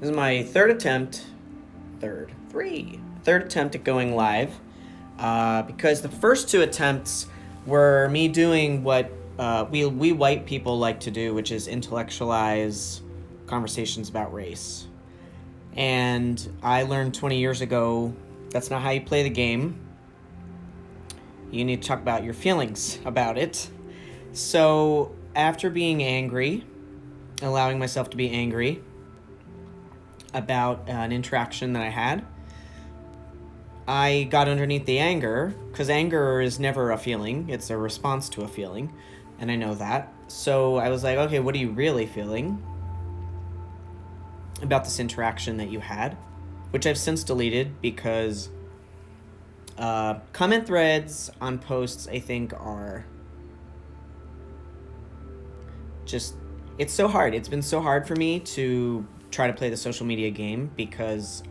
This is my third attempt at going live. Because the first two attempts were me doing what we white people like to do, which is intellectualize conversations about race. And I learned 20 years ago that's not how you play the game. You need to talk about your feelings about it. So, after being angry, allowing myself to be angry about an interaction that I had, I got underneath the anger, because anger is never a feeling, it's a response to a feeling, and I know that. So I was like, okay, what are you really feeling about this interaction that you had? Which I've since deleted because comment threads on posts, I think, are just, it's so hard. It's been so hard for me to try to play the social media game because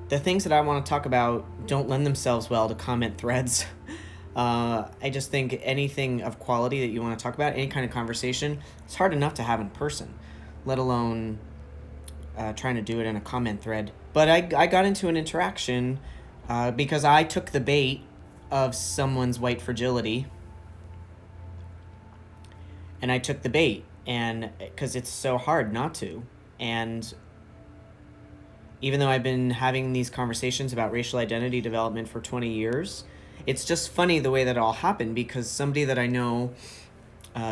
the things that I want to talk about don't lend themselves well to comment threads. I just think anything of quality that you want to talk about, any kind of conversation, it's hard enough to have in person, let alone trying to do it in a comment thread. But I got into an interaction because I took the bait of someone's white fragility. And I took the bait, and because it's so hard not to. And even though I've been having these conversations about racial identity development for 20 years, it's just funny the way that it all happened because somebody that I know,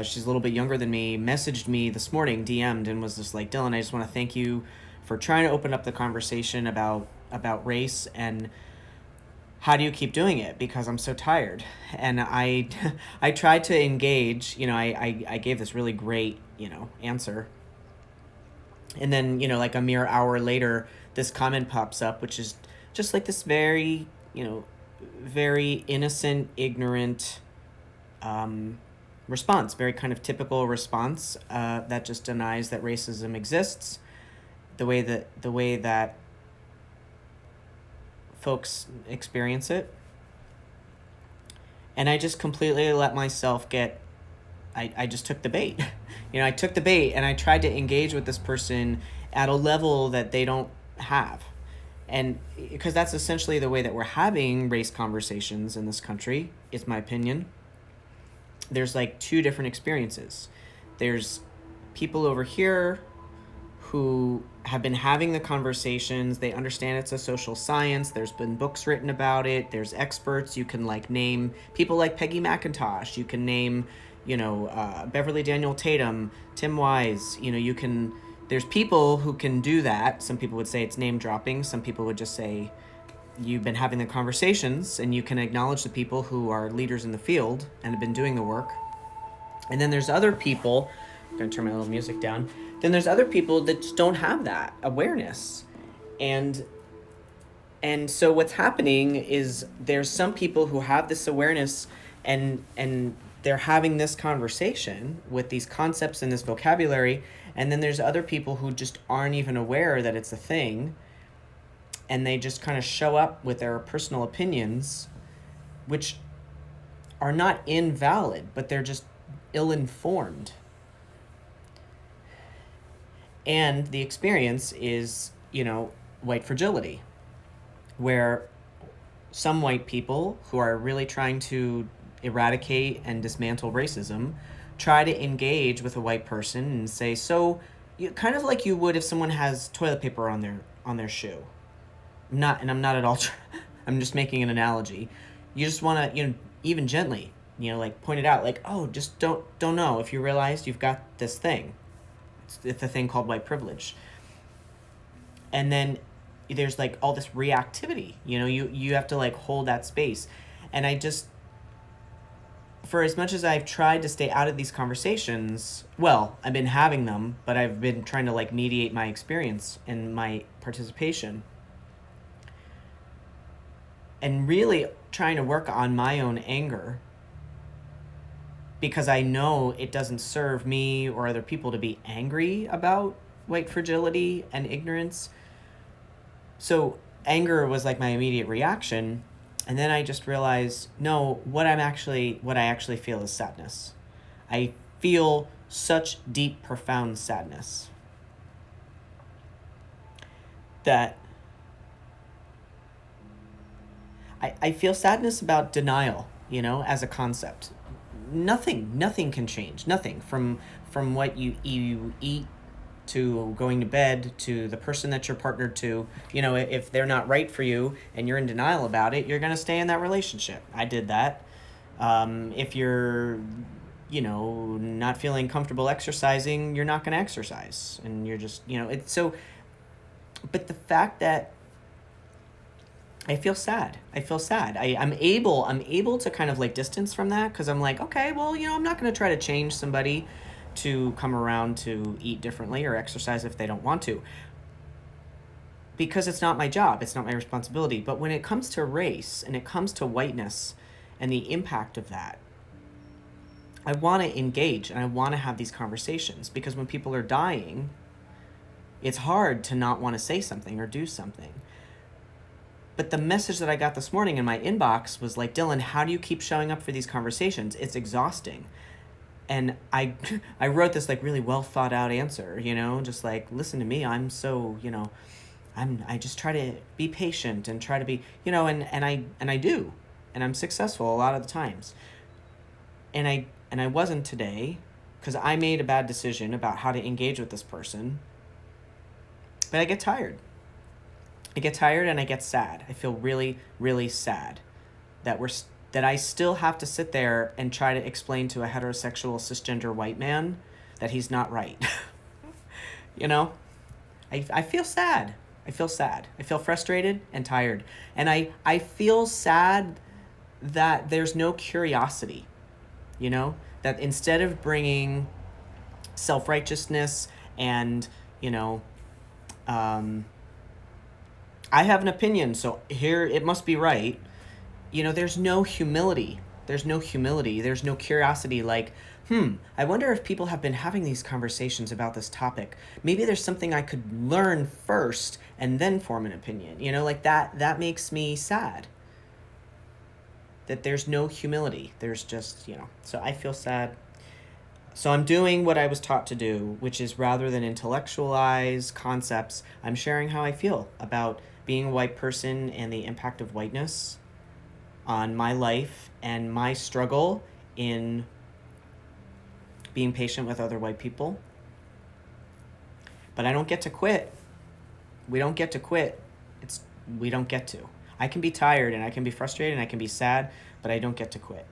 she's a little bit younger than me, messaged me this morning, DM'd, and was just like, Dylan, I just want to thank you for trying to open up the conversation about race, and how do you keep doing it? Because I'm so tired. And I tried to engage, I gave this really great, answer. And then, like a mere hour later, this comment pops up, which is just like this very, very innocent, ignorant response, very kind of typical response that just denies that racism exists, the way that folks experience it. And I just completely let myself get, I just took the bait. I took the bait and I tried to engage with this person at a level that they don't have. And because that's essentially the way that we're having race conversations in this country, is my opinion. There's like two different experiences. There's people over here who have been having the conversations. They understand it's a social science. There's been books written about it. There's experts. You can like name people like Peggy McIntosh. You can name, Beverly Daniel Tatum, Tim Wise. You can. There's people who can do that. Some people would say it's name dropping. Some people would just say you've been having the conversations, and you can acknowledge the people who are leaders in the field and have been doing the work. And then there's other people. I'm gonna turn my little music down. Then there's other people that just don't have that awareness. And so what's happening is there's some people who have this awareness, and they're having this conversation with these concepts and this vocabulary, and then there's other people who just aren't even aware that it's a thing, and they just kind of show up with their personal opinions, which are not invalid, but they're just ill-informed. And the experience is, white fragility, where some white people who are really trying to eradicate and dismantle racism try to engage with a white person and say, so, kind of like you would if someone has toilet paper on their shoe. I'm not at all. I'm just making an analogy. You just want to, even gently, like point it out, like, oh, just don't know if you realized you've got this thing. It's a thing called white privilege. And then there's like all this reactivity. You have to like hold that space. And I just, for as much as I've tried to stay out of these conversations, well, I've been having them, but I've been trying to like mediate my experience and my participation, and really trying to work on my own anger, because I know it doesn't serve me or other people to be angry about white fragility and ignorance. So anger was like my immediate reaction. And then I just realized, no, what I actually feel is sadness. I feel such deep, profound sadness. that I feel sadness about denial, as a concept. Nothing can change. Nothing from what you eat to going to bed to the person that you're partnered to. If they're not right for you and you're in denial about it, you're going to stay in that relationship. I did that. If you're, not feeling comfortable exercising, you're not going to exercise. And you're just, it's so. But the fact that I feel sad. I'm able to kind of like distance from that because I'm like, okay, well, I'm not going to try to change somebody to come around to eat differently or exercise if they don't want to, because it's not my job, it's not my responsibility. But when it comes to race and it comes to whiteness and the impact of that, I want to engage and I want to have these conversations, because when people are dying, it's hard to not want to say something or do something. But the message that I got this morning in my inbox was like, Dylan, how do you keep showing up for these conversations? It's exhausting. And I I wrote this like really well thought out answer, just like, listen to me, I'm so, I just try to be patient and try to be, and I do. And I'm successful a lot of the times. And I wasn't today because I made a bad decision about how to engage with this person. But I get tired. And I get sad. I feel really, really sad that that I still have to sit there and try to explain to a heterosexual cisgender white man that he's not right. you know, I feel sad. I feel sad. I feel frustrated and tired. And I feel sad that there's no curiosity, that instead of bringing self-righteousness and, I have an opinion, so here it must be right. There's no humility. There's no curiosity. Like, I wonder if people have been having these conversations about this topic. Maybe there's something I could learn first and then form an opinion. Like that makes me sad. That there's no humility. There's just, so I feel sad. So I'm doing what I was taught to do, which is rather than intellectualize concepts, I'm sharing how I feel about being a white person and the impact of whiteness on my life and my struggle in being patient with other white people. But I don't get to quit. We don't get to quit. We don't get to. I can be tired and I can be frustrated and I can be sad, but I don't get to quit.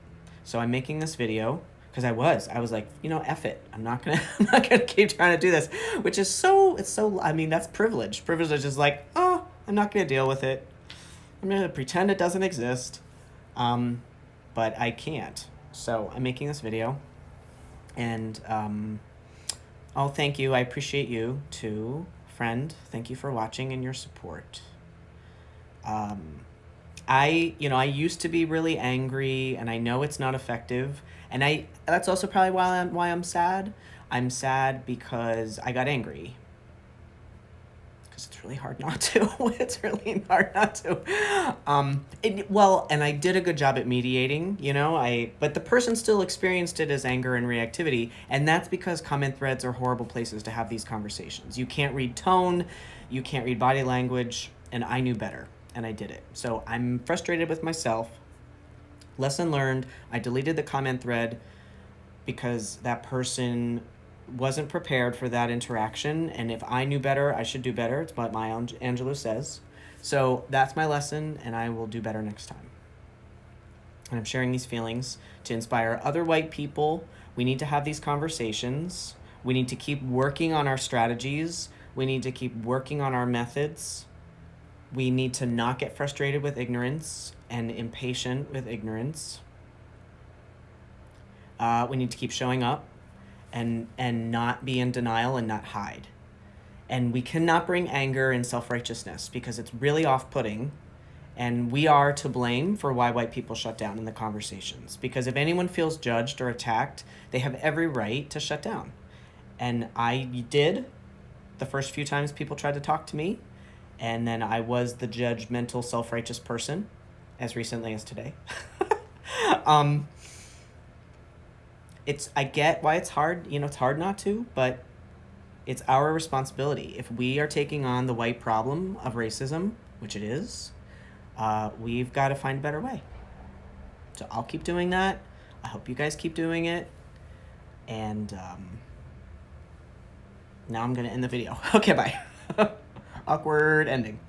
So I'm making this video because I was like, F it. I'm not gonna keep trying to do this, which is that's privilege. Privilege is like, oh, I'm not gonna deal with it. I'm gonna pretend it doesn't exist. But I can't. So I'm making this video, and thank you. I appreciate you too, friend. Thank you for watching and your support. I used to be really angry, and I know it's not effective. And that's also probably why I'm sad. I'm sad because I got angry. Because it's really hard not to. It's really hard not to. And I did a good job at mediating, but the person still experienced it as anger and reactivity. And that's because comment threads are horrible places to have these conversations. You can't read tone, you can't read body language, and I knew better. And I did it. So I'm frustrated with myself. Lesson learned, I deleted the comment thread because that person wasn't prepared for that interaction. And if I knew better, I should do better. It's what Maya Angelou says. So that's my lesson, and I will do better next time. And I'm sharing these feelings to inspire other white people. We need to have these conversations. We need to keep working on our strategies. We need to keep working on our methods. We need to not get frustrated with ignorance and impatient with ignorance. We need to keep showing up and not be in denial and not hide. And we cannot bring anger and self-righteousness because it's really off-putting. And we are to blame for why white people shut down in the conversations. Because if anyone feels judged or attacked, they have every right to shut down. And I did the first few times people tried to talk to me. And then I was the judgmental, self-righteous person as recently as today. I get why it's hard. It's hard not to, but It's our responsibility. If we are taking on the white problem of racism, which it is, we've got to find a better way. So I'll keep doing that. I hope you guys keep doing it. And now I'm going to end the video. Okay, bye. Awkward ending.